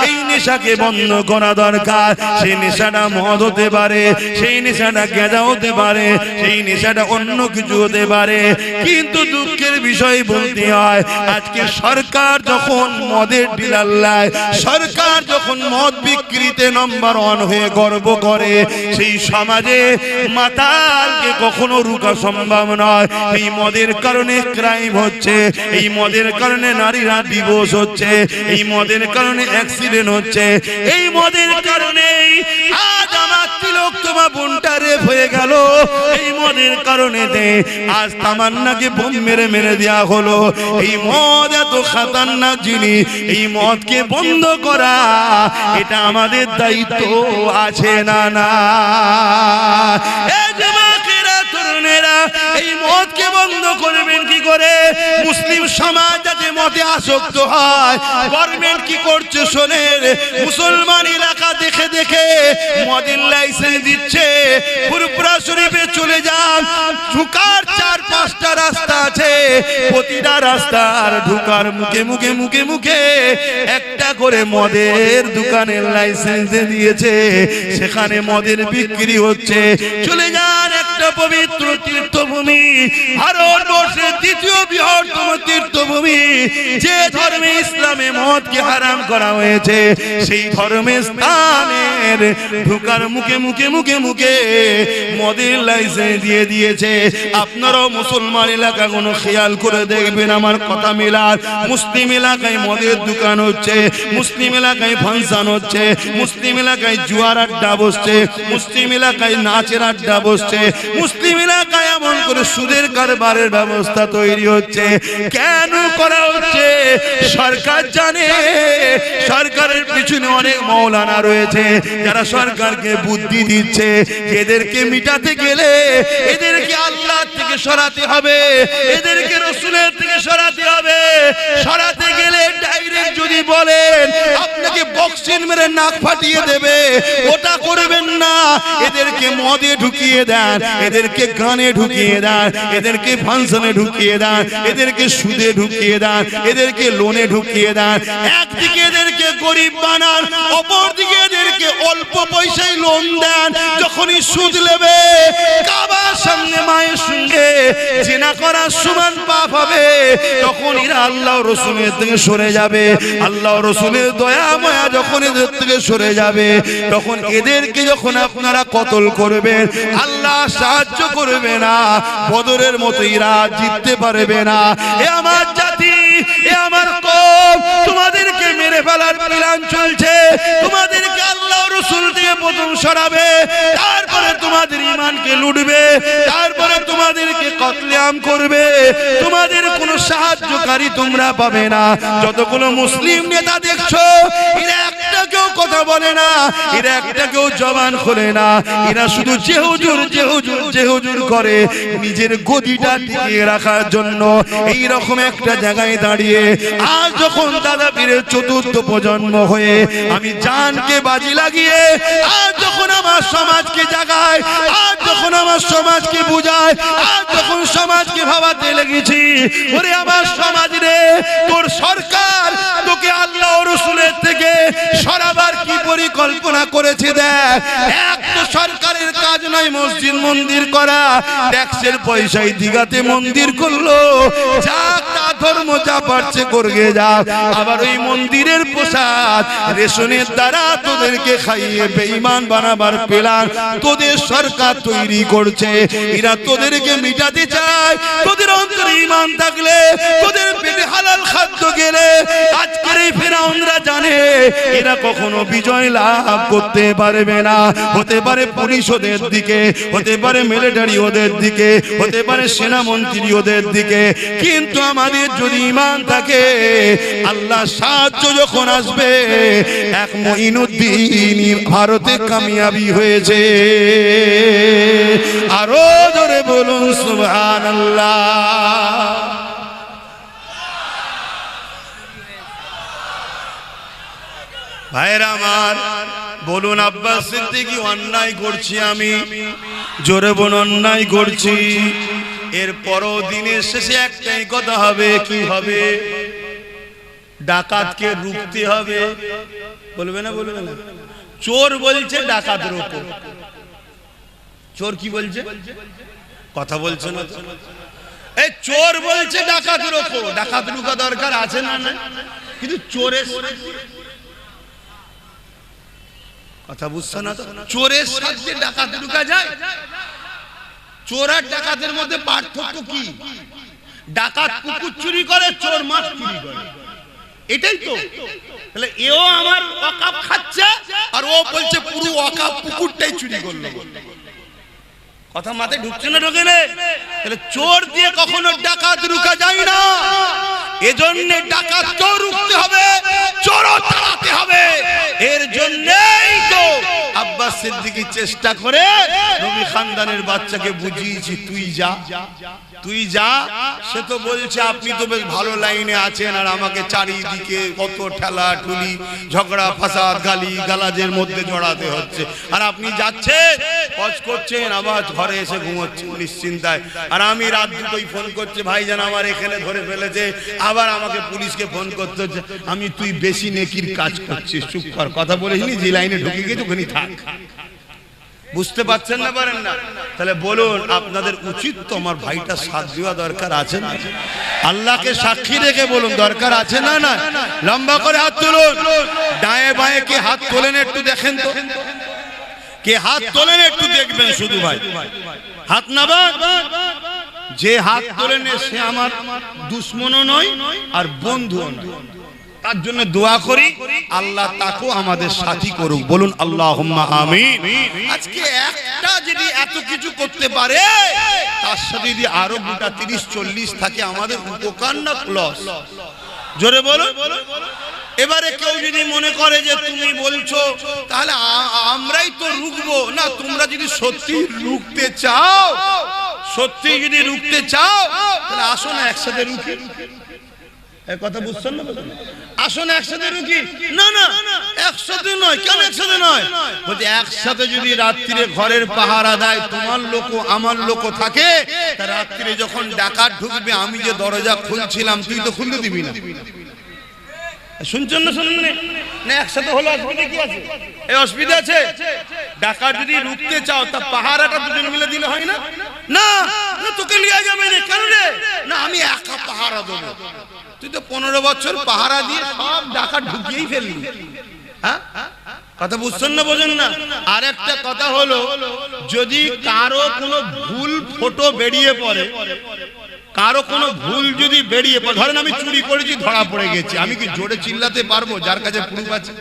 এই নেশাকে বন্ধ করা দরকার। সেই নেশাটা মদ হতে পারে, সেই নেশাটা গাঁজা হতে পারে, সেই নেশাটা অন্য কিছু হতে পারে, কিন্তু দুঃখের বিষয় বলতে হয় আজকে সরকার যখন মদের ডিলার লায়, সরকার যখন মদ বিক্রিতে নম্বর 1 হয়ে গর্ব করে, সেই সমাজে মাতালকে কখনো রুকা সম্ভব নয়। এই মদের কারণে ক্রাইম হচ্ছে, এই মদের কারণে নারীরা ডিভোর্স হচ্ছে, এই মদের কারণে অ্যাক্সিডেন্ট হচ্ছে, এই মদের কারণে আজ আমার তিলক তোমার বোনটা রেপ হয়ে গেল, এই মদের কারণে আজ তামান্নাকে বোম মেরে মেরে দেওয়া হলো। এই মদ এত খাতারনাক জিনিস, এই মদকে বন্ধ করা এটা আমাদের দায়িত্ব আছে না? না, এই মদকে বন্ধ করবেন কি করে? মুসলিম সমাজ যাতে মদে আসক্ত হয়, গভর্নমেন্ট কি করছে শোনেন, মুসলমান এলাকা দেখে দেখে মদের লাইসেন্স দিচ্ছে। ফুরফুরা শরীফে চলে যান, ঢুকার 4-5টা রাস্তা আছে, প্রতিটা রাস্তার ঢুকার মুখে মুখে মুখে মুখে একটা করে মদের দোকানের লাইসেন্স দিয়েছে, সেখানে মদের বিক্রি হচ্ছে। চলে যান একটা পবিত্র তীর্থভূমি, ভারতবর্ষের ২য় বৃহত্তম তীর্থভূমি, যে ধর্মে ইসলামে মদকে হারাম করা হয়েছে, সেই ধর্মের স্থানের ঢুকার মুখে মুখে মুখে মুখে মদের লাইসেন্স দিয়ে দিয়েছে। আপনারাও মুসলমান এলাকা কোনো খেয়াল করে দেখবেন, আমার কথা মিলার, মুসলিম এলাকায় মদের দোকান হচ্ছে, মুসলিম এলাকায় ফাংশন হচ্ছে, মুসলিম এলাকায় জুয়ার আড্ডা বসছে, মুসলিম এলাকায় নাচের আড্ডা বসছে, মুসলিম এলাকায় এমন করে সুদের কারবারের ব্যবস্থা তৈরি হচ্ছে। কেন করা হচ্ছে? সরকার জানে, সরকারের পিছনে অনেক মাওলানা রয়েছে যারা সরকারকে বুদ্ধি দিচ্ছে, এদেরকে মিটাতে গেলে এদেরকে আল্লাহ থেকে সরাতে হবে, এদেরকে রাসূলের থেকে সরাতে হবে। সরাতে গেলে ডাইরেক্ট যদি বলেন আপনাকে বক্সিং মেরে নাক ফাটিয়ে দেবে, ওটা করবেন না। এদেরকে মদে ঢুকিয়ে দেন, এদেরকে গানে ঢুকিয়ে দেন, এদেরকে ফাংশনে ঢুকিয়ে দেন, এদেরকে সুদে ঢুকিয়ে দেন, এদেরকে লোনে ঢুকিয়ে দেন। একদিকে এদেরকে গরিব বানান, অপরদিকে এদেরকে অল্প পয়সায় লোন দেন। যখনই সুদ নেবে, কাবার সামনে মায়ের সঙ্গে জিনা করার সমান পাপ হবে, তখন এরা আল্লাহ রসুলের থেকে সরে যাবে। আল্লাহ রসুলের দয়া মায়া যখন এদের থেকে সরে যাবে, তখন এদেরকে যখন আপনারা কতল করবেন, আল্লাহ সাহায্য করবে না। বদরের মতো এরা জিততে পারবে না। এ আমার জাতি, এ আমার কওম, তোমাদেরকে মেরে ফেলার প্ল্যান চলছে। তোমাদেরকে আল্লাহ রসুল থেকে প্রথম সরাবে, তারপরে তোমাদের ঈমানকে লুটবে, তারপরে তোমাদেরকে কতলেআম করবে। তোমাদের কোনো সাহায্যকারী তোমরা পাবে না। যতগুলো মুসলিম নেতা দেখছো, এরা একটা কেউ কথা বলে না, এরা একটা কেউ জবান খোলে না। এরা শুধু যে হুজুর যে হুজুর যে হুজুর করে নিজের গদিটা টিকিয়ে রাখার জন্য। এই রকম একটা জায়গায় দাঁড়িয়ে আজ যখন দাদা পীরের চতুর্থ প্রজন্ম হয়ে আমি জানকে বাজি লাগিয়ে আজ যখন আমার সমাজকে জাগায়, আজ যখন আমার সমাজকে বুঝায়, আজ যখন সমাজকে ভাবাতে লেগেছি, ওরে আমার সমাজ রে, তোর সরকার তোকে আল্লাহ রসুলের থেকে সরাবার কি পরিকল্পনা করেছে দেখ। এক তো সরকারের কাজ নয় মসজিদ মন্দির করা, ট্যাক্সের পয়সায় দিঘাতে মন্দির করলো, যা তা ধর্ম যা পারছে করগে যা। আবার ওই মন্দিরের প্রসাদ রেশনের দ্বারা তোদেরকে খাইয়ে বেঈমান বানাবার প্ল্যান তোদের সরকার তৈরি করছে। এরা তোদেরকে মিটাতে চায়। তোদের অন্তরে ঈমান থাকলে, তোদের পেটে হালাল খাদ্য গেলে, আজকের এই ফেরাউনরা জানে এরা কখনো বিজয় লাভ করতে পারবে না। হতে পারে পুলিশ ওদের দিকে, হতে পারে মিলিটারি ওদের দিকে, হতে পারে সেনামন্ত্রী ওদের দিকে, কিন্তু আমাদের যদি ঈমান থাকে, আল্লাহ সাহায্য যখন আসবে, এক মঈনুদ্দিন ভারতে কামিয়াবি হয়েছে। আরো জোরে বলুন সুবহানাল্লাহ। ভাইরা আমার, বলুন আব্বাস সিদ্দিকী অন্যায় করছি আমি? জোরে বলুন অন্যায় করছি। এর পরও দিনের শেষে একটাই কথা হবে, কি হবে? ডাকাতকে রুখতে হবে। বলবে না? বলবে না? চোর বলছে ডাকাত রোকো। চোর কি বলছে? কথা বলছে না? এই চোর বলছে ডাকাত রোকো। ডাকাত রুকা দরকার আছে না? না, কিন্তু চোরের কথা বুঝছো না তো? চোরের সাথে ডাকাত ঢুকা যায়? চোর আর ডাকাতের মধ্যে পার্থক্য কি? ডাকাত কুকুর চুরি করে, চোর মাছ চুরি করে, এটাই তো। তাহলে এও আমার ওয়াকাফ খাচ্ছে, আর ও বলছে পুরো ওয়াকাফ কুকুরটাই চুরি করলো। কথা মাথায় ঢুকছে না? ঢোকে না? তাহলে চোর দিয়ে কখনো ডাকাত রুকা যায় না। এজন্য ডাকাতকেও রুখতে হবে, চোরও তাড়াতে হবে। এর জন্যই তো আব্বাস সিদ্দিকী চেষ্টা করে নবী খানদানের বাচ্চাকে বুঝিয়েছি, তুই যা, তুই যা। সে তো বলছে আপনি তো বেশ ভালো লাইনে আছেন, আর আমাকে চারিদিকে কত ঠেলা ঠুলি, ঝগড়া ফাসাদ, গালি গালাজের মধ্যে জড়াতে হচ্ছে। আর আপনি যাচ্ছেন, হজ করছেন, আবার ঘরে এসে ঘুমোচ্ছেন নিশ্চিন্তায়। আর আমি রাত দুটোই ফোন করছে, ভাইজান আমার এখানে ধরে ফেলেছে, আবার আমাকে পুলিশকে ফোন করতে হচ্ছে। আমি তুই বেশি নেকির কাজ করছিস, চুপ কর। কথা বলেছিনি, যে লাইনে ঢুকে গেছে ওখানে থাক। বুঝতে পারছেন না? পারেন না? তাহলে বলুন, আপনাদের উচিত তো আমার ভাইটা সাথ দেওয়া দরকার আছে না? আল্লাহকে সাক্ষী রেখে বলুন, দরকার আছে না? না, লম্বা করে হাত তুলুন। ডায়ে বায়ে কে হাত তোলেন একটু দেখেন তো, কে হাত তোলেন একটু দেখবেন শুধু। ভাই হাত নামান। যে হাত তোলেন সে আমার দুশ্মনও নয় আর বন্ধুও নয়। তার জন্য দোয়া করি, আল্লাহ তাকেও আমাদের সাথী করুক। বলুন আল্লাহুম্মা আমিন। আজকে একটা যদি এত কিছু করতে পারে, তার সাথে যদি আরো গোটা 30-40 থাকে, আমাদের উপকার না লস? জোরে বলুন। এবারে কেউ যদি মনে করে যে তুমি বলছো তাহলে আমরাই তো রুখবো না, তোমরা যদি সত্যি রুখতে চাও, সত্যি যদি রুখতে চাও, তাহলে আসো না একসাথে রুখি। কথা বুঝছেন না? আসো না একসাথে রুখি। না না, একসাথে নয়। কেন একসাথে নয়? বলছে একসাথে যদি রাত্রিরে ঘরের পাহারা দেয়, তোমার লোক আমার লোক থাকে, তা রাত্রিরে যখন ডাকাত ঢুকবে, আমি যে দরজা খুলছিলাম তুই তো খুলতে দিবি না। শুনছেন না শুনুন না? একসাথে হলো অসুবিধা কি আছে? এই অসুবিধা আছে? ডাকাত যদি রুখতে চাও তা পাহারাটা দুজন মিলে দিলে হয় না? না না, তোকে লিয়া যাবে না। কেন রে? না, আমি একা পাহারা দেবো। তুই তো 15 বছর পাহারা দিয়ে সব ডাকাত ঢুকিয়েই ফেললি। হ্যাঁ, কথা বুঝছেন না? বোঝেন না? আর একটা কথা হলো, যদি কারো কোনো ভুল ফটো বেরিয়ে পড়ে, কারো কোনো ভুল যদি বেরিয়ে পড়ে, ধরেন আমি চুরি করেছি, ধরা পড়ে গেছি, আমি কি জোরে চিল্লাতে পারবো যার কাছে প্রুফ আছে?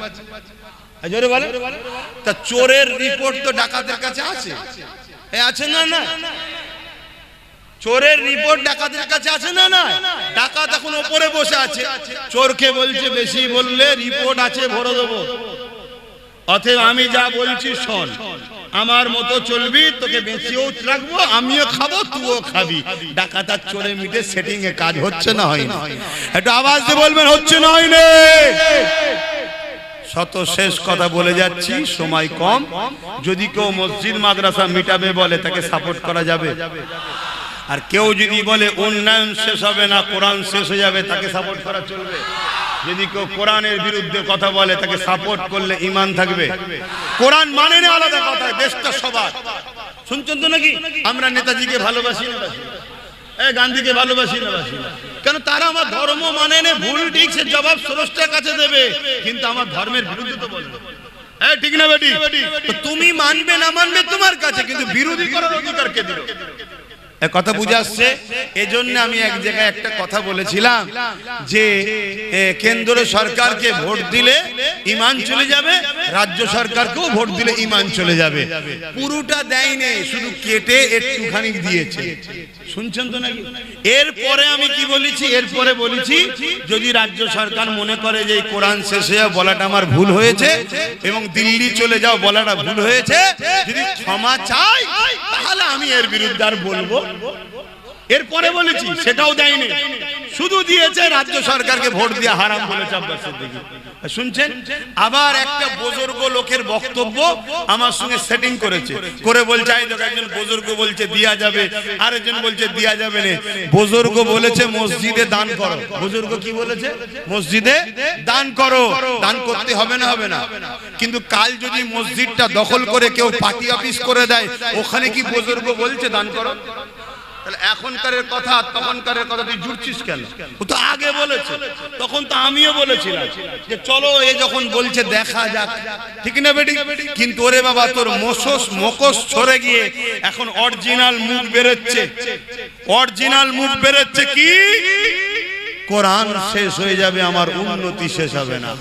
জোরে বলে। তা চোরের রিপোর্ট তো ডাকাতের কাছে আছে, আছে না? না, চোরের রিপোর্ট ডাকাতের কাছে আছে না? না, ডাকাত এখন উপরে বসে আছে, চোরকে বলছে বেশি বললে রিপোর্ট আছে ভরে দেবো, অতএব আমি যা বলছি শোন, আমার মতো চলবি, তোকে বেঁচেও রাখবো, আমিও খাবো, তুইও খাবি। ডাকাত আর চোরে মিটে সেটিং এ কাজ হচ্ছে না হয় না? একটু আওয়াজ দিয়ে বলবেন হচ্ছে না হয় না? শত শেষ কথা বলে যাচ্ছি, সময় কম। যদি কেউ মসজিদ মাদ্রাসা মিটাবে বলে, তাকে সাপোর্ট করা যাবে। আর কেউ যদি বলে উন্নয়ন শেষ হবে না, কোরআন শেষ হয়ে যাবে, তাকে সাপোর্ট করা চলবে। যদি কেউ কোরআনের বিরুদ্ধে কথা বলে, তাকে সাপোর্ট করলে ঈমান থাকবে। কোরআন মানে না আলাদা কথা, দেশটা সবার। শুনছেন তো নাকি? আমরা নেতাজিকে ভালোবাসি না, গান্ধীকে ভালোবাসি না, কেন? তারা আমার ধর্ম মানে না, ভুল ঠিক সে জবাব স্রষ্টার কাছে দেবে, কিন্তু আমার ধর্মের বিরুদ্ধে তো বলবে। ঠিক না বেটি? তো তুমি মানবে না মানবে তোমার কাছে, কিন্তু বিরোধী করার অধিকার কে দিল? কথা বুঝে আসছে? এজন্য আমি এক জায়গায় একটা কথা বলেছিলাম যে কেন্দ্র সরকারকে ভোট দিলে ঈমান চলে যাবে, রাজ্য সরকারকেও ভোট দিলে ঈমান চলে যাবে। পুরোটা দেয়নি, শুধু কেটে একটুখানি দিয়েছে। শুনছেন তো নাকি? এরপরে আমি কি বলেছি? এরপরে বলেছি, যদি রাজ্য সরকার মনে করে যে কোরআন শেষ হয়ে বলাটা আমার ভুল হয়েছে এবং দিল্লি চলে যাও বলাটা ভুল হয়েছে, যদি ক্ষমা চাই, তাহলে আমি এর বিরুদ্ধে আর বলবো। এরপরে বলেছি, সেটাও দেয়নি, শুধু দিয়েছে রাজ্য সরকারকে ভোট দিয়ে হারাম বলেছে আব্বাস সিদ্দিকী। শুনছেন? আবার একটা বুজুর্গ লোকের বক্তব্য আমার সঙ্গে সেটিং করেছে, করে বলছে একজন বুজুর্গ বলছে দিয়া যাবে, আরেকজন বলছে দিয়া যাবে না। বুজুর্গ বলেছে মসজিদে দান করো। বুজুর্গ কি বলেছে? মসজিদে দান করো। দান করতে হবে না? হবে না। কিন্তু কাল যদি মসজিদটা দখল করে কেউ পার্টি অফিস করে দেয়, ওখানে কি বুজুর্গ বলছে দান করো? তাহলে এখনকারের কথা তখনকারের কথা তুই জুড়ছিস কেন? ও তো আগে বলেছে, তখন তো আমিও বলেছিলাম যে চলো এ যখন বলছে দেখা যাক, ঠিক না বেটি? কিন্তু ওরে বাবা, তোর মুখোশ ছড়ে গিয়ে এখন অরিজিনাল মুখ বেরোচ্ছে। অরিজিনাল মুখ বেরোচ্ছে কি? কোরআন শেষ হয়ে যাবে, আমার উন্নতি শেষ হবে না।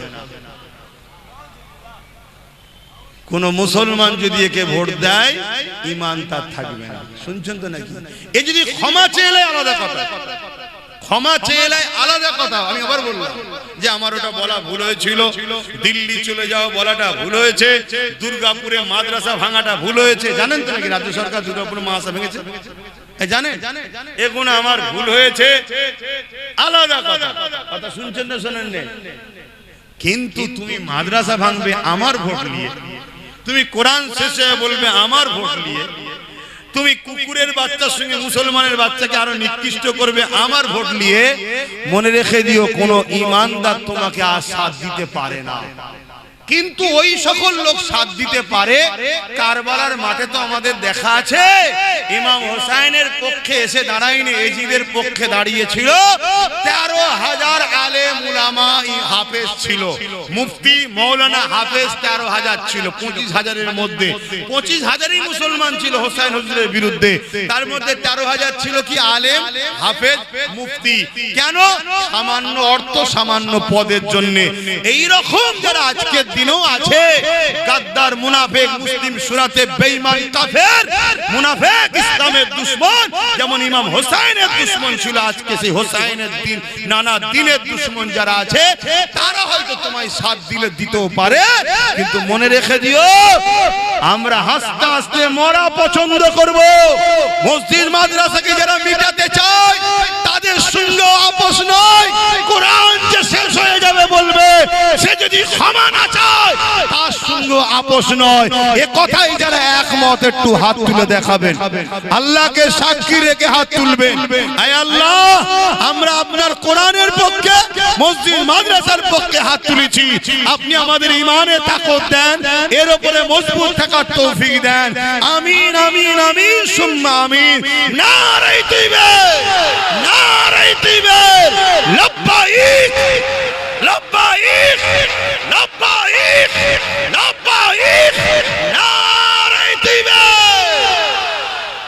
কোন মুসলমান যদি একে ভোট দেয়, ঈমান তার থাকবে না। শুনছেন তো নাকি? এ যদি ক্ষমা চেয়ে আলাদা কথা, ক্ষমা চেয়ে আলাদা কথা। আমি আবার বললাম যে আমার ওটা বলা ভুল হয়েছিল, দিল্লি চলে যাও বলাটা ভুল হয়েছে, দুর্গাপুরে মাদ্রাসা ভাঙাটা ভুল হয়েছে। জানেন তো নাকি রাজ্য সরকার দুর্গাপুরে মাদ্রাসা ভেঙেছে? জানেন? এগুলো আমার ভুল হয়েছে, আলাদা কথা। কথা শুনছেন না শোনেন না? কিন্তু তুমি মাদ্রাসা ভাঙবে আমার ভোট নিয়ে, তুমি কোরআন শেষে বলবে আমার ভোট নিয়ে, তুমি কুকুরের বাচ্চার সঙ্গে মুসলমানের বাচ্চাকে আরো নিকৃষ্ট করবে আমার ভোট নিয়ে, মনে রেখে দিও কোন ঈমানদার তোমাকে আর সাথ দিতে পারে না। কিন্তু ওই সকল লোক সাথ দিতে পারে। কারবালার মাঠে তো আমাদের দেখা আছে, ইমাম হোসাইনের পক্ষে এসে দাঁড়ায়নি, এজিদের পক্ষে দাঁড়িয়েছিল 13,000 আলেম উলামা হাফেজ ছিল, মুফতি মৌলানা হাফেজ 13,000 ছিল। 25,000-এর মধ্যে 25,000ই মুসলমান ছিল হোসাইন হুজুরের বিরুদ্ধে। তার মধ্যে 13,000 ছিল কি আলেম, হাফেজ, মুফতি। কেন? সামান্য অর্থ, সামান্য পদের জন্য। এই রকম যারা আজকে দিনও আছে, গাদ্দার, মুনাফিক, মুসলিম সুরাতে বেঈমান, কাফের, মুনাফিক, ইসলামের দুশমন, যেমন ইমাম হোসাইনের দুশমন ছিল, আজকে সেই হোসাইনের দিন নানা দিনের দুশমন যারা আছে, তারা হয়তো তোমায় সাথ দিলে দিতেও পারে। কিন্তু মনে রেখে দিও, আমরা হাসতে হাসতে মরা পছন্দ করব। মসজিদ মাদ্রাসাকে যারা মিটাতে চায়, তাদের সঙ্গে আপোষ নয়। কোরআন যে শেষ হয়ে যাবে বলবে, সে যদি ক্ষমা না চায়, তার সঙ্গে আপোষ নয়, এ কথাই যারা একমত একটু হাত তুলে দেখাবেন, আল্লাহকে সাক্ষী রেখে হাত তুলবেন। আয় আল্লাহ, আমরা আপনার কোরআনের পক্ষে, মসজিদ মাদ্রাসার পক্ষে হাত তুলেছি, আপনি আমাদের ঈমানে তাকত দেন, এর উপরে মজবুত থাকার তৌফিক দেন। আমিন আমিন আমিন সুম্মা আমিন। নারে তাকবীর, নারে তাকবীর, লব্বাইক লব্বাইক লব্বাইক লব্বাইক, নারে তাকবীর।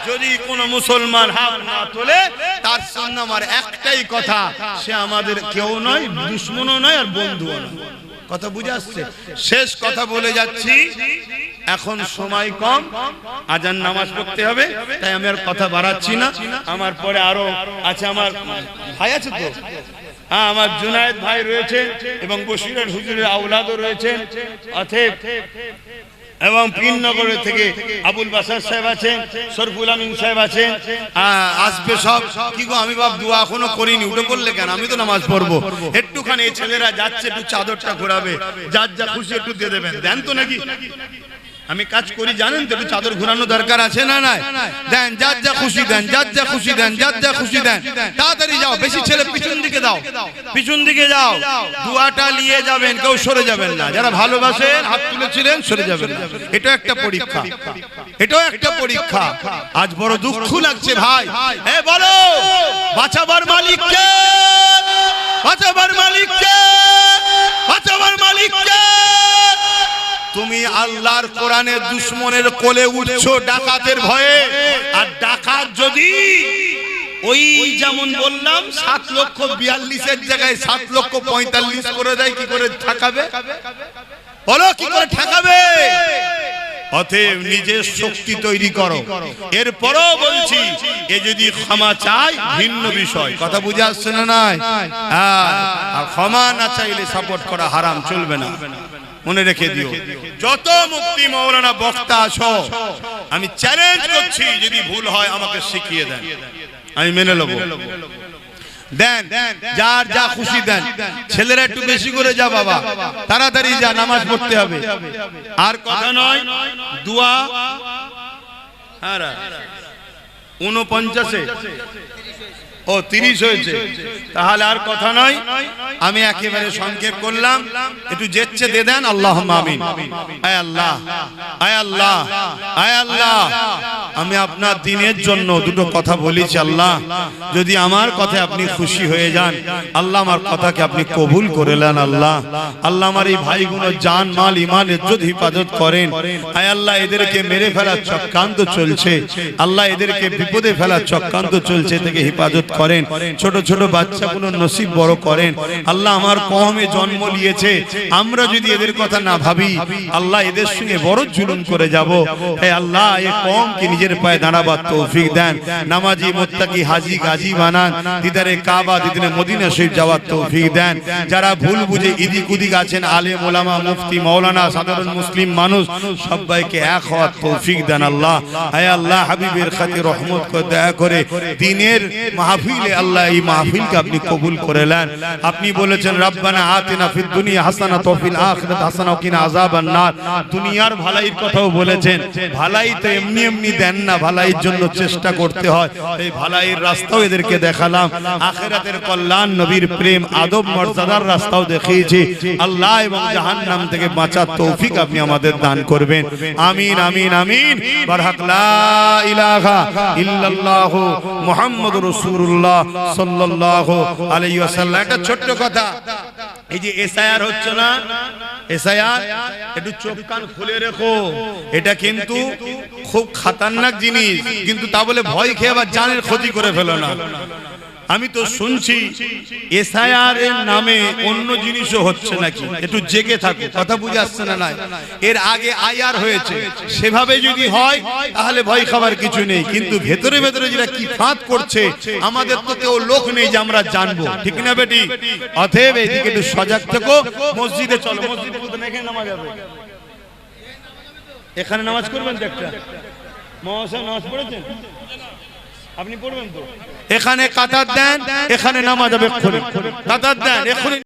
যদি কোন মুসলমান হাত না তোলে, তার সামনে আমার একটাই কথা, সে আমাদের কেউ নয়, দুশমনও নয় আর বন্ধুও নয়। কথা বুঝে আসছে? শেষ কথা বলে যাচ্ছি, এখন সময় কম, আজান নামাজ পড়তে হবে, তাই আমি আর কথা বাড়াচ্ছি না। আমার পরে আরো আছে, আমার ভাই আছে তো, হ্যাঁ, আমার জুনায়েদ ভাই রয়েছে এবং বশিরের হুজুরের আওলাদও রয়েছেন, অতএব এবং পীরনগরের থেকে আবুল বাসার সাহেব আছেন, শরফুল আমিন সাহেব আছেন, আসবে সব। কি গো, আমি বাপ দোয়া এখনো করিনি, উঠে পড়লে কেন? আমি তো নামাজ পড়বো। একটুখানি এই ছেলেরা যাচ্ছে, একটু চাদরটা ঘোরাবে, যার যা খুশি একটু দিয়ে দেবেন। দেন তো নাকি? আমি কাজ করি জানেন তো, একটু চাদর ঘোরানো দরকার আছে না? নাই দেন, যার যা খুশি দেন, যার যা খুশি দেন, যার যা খুশি দেন। তাড়াতাড়ি যাও, বেশি ছেলে পিছন দিকে দাও, পিছন দিকে যাও, দুয়াটা নিয়ে যাবেন, কেউ সরে যাবেন না। যারা ভালোবাসেন হাত তুলেছিলেন, সরে যাবেন না। এটা একটা পরীক্ষা, এটাও একটা পরীক্ষা। আজ বড় দুঃখ লাগছে ভাই। এ বলো, বাঁচাবার মালিক কে? বাঁচাবার মালিক কে? বাঁচাবার মালিক কে? তুমি আল্লাহর কোরআনের দুশমনের কোলে উঠছো ডাকাতের ভয়ে। আর ডাকাত যদি ওই যেমন বললাম 7,42,000 জায়গায় 7,45,000 করে দেয়, কি করে ঠেকাবে? বলো, কি করে ঠেকাবে? অতএব নিজের শক্তি তৈরি করো। এরপরও বলছি, এ যদি ক্ষমা চাই ভিন্ন বিষয়। কথা বুঝে আসছে না? নাই, আর ক্ষমা না চাইলে সাপোর্ট করা হারাম, চলবে না। মনে রেখে দিও, যত মুফতি মাওলানা বক্তা আছো, আমি চ্যালেঞ্জ করছি, যদি ভুল হয় আমাকে শিখিয়ে দেন, আমি মেনে নেব। দেন, যার যা খুশি দেন। ছেলেরা একটু বেশি করে যা বাবা, তাড়াতাড়ি যা, নামাজ পড়তে হবে। আর কথা নয়, দোয়া 49-এ, ও 30 হয়েছে, তাহলে আর কথা নয়। আমি একেবারে সংক্ষেপ করলাম, একটু যেচ্ছে দিয়ে দেন। আল্লাহুম্মা আমিন। আয় আল্লাহ, আয় আল্লাহ, আয় আল্লাহ, আমি আপনার দ্বীনের জন্য দুটো কথা বলেছি। আল্লাহ, যদি আমার কথায় আপনি খুশি হয়ে যান, আল্লাহ আমার কথাকে আপনি কবুল করে নেন। আল্লাহ, আল্লাহ আমার এই ভাইগুলো জান মাল ঈমান ইজ্জত হিফাজত করেন। আয় আল্লাহ, এদেরকে মেরে ফেলার চক্রান্ত চলছে, আল্লাহ এদেরকে বিপদে ফেলার চক্রান্ত চলছে থেকে হিফাজত করেন। ছোট ছোট বাচ্চাগুলো নসিব বড় করেন। আল্লাহ, আমার কওমে জন্ম নিয়েছে, আমরা যদি এদের কথা না ভাবি, আল্লাহ এদের সঙ্গে বড় জুলুম করে যাব। হে আল্লাহ, এই কওমকে নিজের পায়ে দাঁড়াবার তৌফিক দেন। নামাজি মুত্তাকি হাজী গাজী বানান। দিদারে কাবা, দিদারে মদিনা শরীফ যাওয়ার তৌফিক দেন। যারা ভুল বুঝে ইদিক উদিক আছেন, আলেম ওলামা মুফতি মাওলানা সাধারণ মুসলিম মানুষ, সবাইকে এক হওয়ার তৌফিক দেন। আল্লাহ, হে আল্লাহ, হাবিবের খাতির রহমত করে দয়া করে দ্বীনের মাহফিলে আল্লাহ এই মাহফিলকে আপনি কবুল করে নেন। আপনি বলেছেন, রব্বানা আতিনা ফিদ দুনিয়া হাসানাতাও ওয়া ফিল আখিরাতি হাসানাতাও ওয়া কিনা আযাবান নার। দুনিয়ার ভালাইয়ের কথাও বলেছেন। ভালাই তো এমনি এমনি দেন না, ভালাইয়ের জন্য চেষ্টা করতে হয়। এই ভালাইয়ের রাস্তাও এদেরকে দেখালাম, আখিরাতের কল্যাণ, নবীর প্রেম, আদব মর্যাদার রাস্তাও দেখিয়েছি। আল্লাহ, এবং জাহান্নাম থেকে বাঁচার তৌফিক আপনি আমাদের দান করবেন। আমিন আমিন আমিন। বারহাক লা ইলাহা ইল্লাল্লাহু মুহাম্মাদুর রাসূলুল্লাহ সাল্লাল্লাহু আলাইহি ওয়াসাল্লাম। একটা ছোট্ট কথা, এই যে এসআইআর হচ্ছে না, এসআইআর, একটু চোখ কান খুলে রেখো। এটা কিন্তু খুব খতরনাক জিনিস, কিন্তু তা বলে ভয় খেয়ে আবার জানের ক্ষতি করে ফেলো না। আমি তো শুনছি এসআইআর এর নামে অন্য জিনিসও হচ্ছে নাকি, একটু জেগে থাকো। কথা বুঝে আসছে না? নাই, এর আগে আইআর হয়েছে, সেভাবে যদি হয় তাহলে ভয় খাবার কিছু নেই। কিন্তু ভেতরে ভেতরে যেটা কি ফাঁদ করছে, আমাদের তো কেউ লোক নেই যে আমরা জানবো, ঠিক না বেটি? অতএব এইদিকে একটু সজাগ থেকো। মসজিদে চলো, মসজিদে এখানে নামাজ হবে, এখানে নামাজ করবেন তো। একটা মহাশয় নামাজ পড়েছেন, আপনি পড়বেন তো? এখানে কাতার দেন, এখানে নামাজ হবে, কাতার দেন এক্ষুনি।